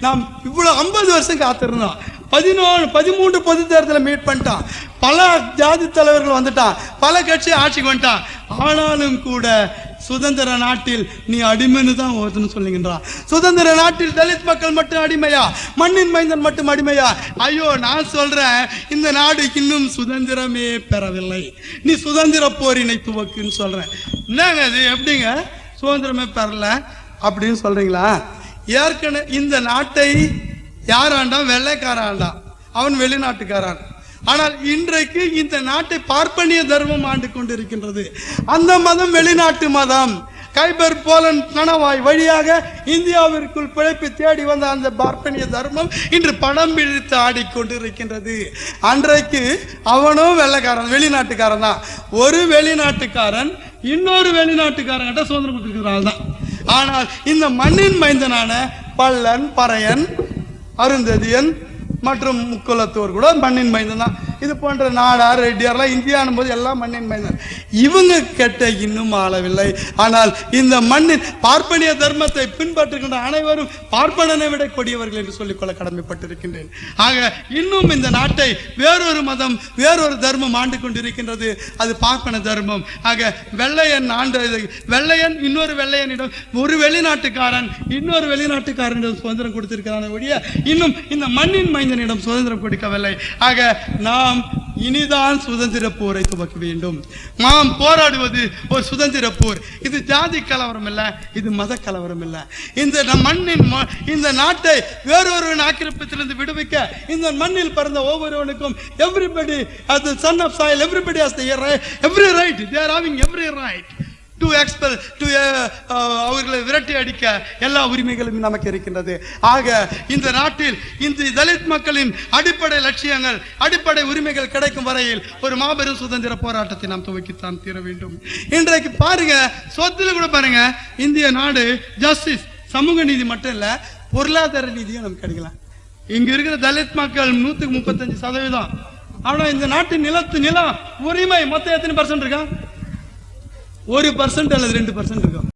நாம் இவ்வளவு 50 வருஷம் காத்திருந்தோம். 13 பொது தேர்தலை மீட் பண்ணிட்டான். பல ஜாதி தலைவர்கள் வந்துட்டான், பல கட்சி ஆட்சிக்கு வந்துட்டான். ஆனாலும் கூட சுதந்திர நாட்டில் நீ அடிமைன்னு தான் ஒருத்தன்னு சொல்லுகின்றான். சுதந்திர நாட்டில் தலித் மக்கள் மட்டும் அடிமையா, மண்ணின் மைந்தன் மட்டும் அடிமையா? ஐயோ, நான் சொல்றேன், இந்த நாடு இன்னும் சுதந்திரமே பெறவில்லை. நீ சுதந்திர போரினை துவக்குன்னு சொல்றேன். என்னங்க அது, எப்படிங்க சுதந்திரமே பெறல அப்படின்னு சொல்றீங்களா? ஏற்கனவே இந்த நாட்டை யார் ஆண்டான்? வெள்ளைக்கார ஆண்டான், அவன் வெளிநாட்டுக்காரன். ஆனால் இன்றைக்கு இந்த நாட்டை பார்ப்பனிய தர்மம் ஆண்டு கொண்டிருக்கின்றது. அந்த மதம் வெளிநாட்டு மதம். கைபர் போலன் கணவாய் வழியாக இந்தியாவிற்குள் பிழைப்பு தேடி வந்த அந்த பார்ப்பனிய தர்மம் இன்று படம் பிடித்து ஆடிக்கொண்டிருக்கின்றது. அன்றைக்கு அவனும் வெள்ளைக்காரன், வெளிநாட்டுக்காரன் தான். ஒரு வெளிநாட்டுக்காரன் இன்னொரு வெளிநாட்டுக்காரன் கிட்ட சுதந்திரம் கொடுத்திருக்கிறான் தான். ஆனால் இந்த மண்ணின் மைந்தனான பல்லன், பறையன், அருந்ததியன் மற்றும் முக்குலத்தோர் கூட மண்ணின் மைந்தன் தான். இது போன்ற நாடார், ரெட்டியார்லாம் இந்தியானும் போது எல்லாம் மண்ணின் மைந்தன். இவங்க கெட்ட இன்னும் ஆளவில்லை. ஆனால் இந்த மண்ணின் பார்ப்பனிய தர்மத்தை பின்பற்றுகின்ற அனைவரும் பார்ப்பனனை விட கொடியவர்கள் என்று சொல்லிக்கொள்ள கடமைப்பட்டிருக்கின்றேன். ஆக இன்னும் இந்த நாட்டை வேறொரு மதம், வேறொரு தர்மம் ஆண்டு கொண்டிருக்கின்றது. அது பார்ப்பன தர்மம். ஆக வெள்ளையன் ஆண்டு, வெள்ளையன் இன்னொரு வெள்ளையனிடம், ஒரு வெளிநாட்டுக்காரன் இன்னொரு வெளிநாட்டுக்காரனிடம் சுதந்திரம் கொடுத்திருக்கிறான ஒழிய இன்னும் இந்த மண்ணின் மைந்தனிடம் சுதந்திரம் கொடுக்கவில்லை. ஆக நாம் இனிதான் சுதந்திர போரை துவக்க வேண்டும். நாம் போராடுவது ஒரு சுதந்திர போர். இது ஜாதி கலவரம் இல்ல, இது மத கலவரம் இல்ல. இந்த மண்ணின், இந்த நாட்டை வேறொரு ஆக்கிரமிப்பிலிருந்து விடுவிக்க இந்த மண்ணில் பிறந்த ஒவ்வொருவனுக்கும் everybody as the son of soil, everybody has the every right, they are having every right to expel, to அவர்களை விரட்டி அடிக்க எல்லா உரிமைகளும் நமக்கு இருக்கின்றது. ஆக இந்த நாட்டில் இந்த தலித் மக்களின் அடிப்படை லட்சியங்கள், அடிப்படை உரிமைகள் கிடைக்கும் வரையில் ஒரு மாபெரும் சுதந்திர போராட்டத்தை நாம் துவக்கித்தான் தீர வேண்டும். இன்றைக்கு பாருங்க, சொத்துல கூட பாருங்க, இந்திய நாடு ஜஸ்டிஸ், சமூக நீதி மட்டும் இல்ல, பொருளாதார நீதியும் நமக்கு கிடைக்கலாம். இங்க இருக்கிற தலித் மக்கள் 135%. ஆனா இந்த நாட்டின் நிலம் உரிமை மொத்தம் எத்தனை % இருக்கா? 1% அல்லது 2% இருக்கும்.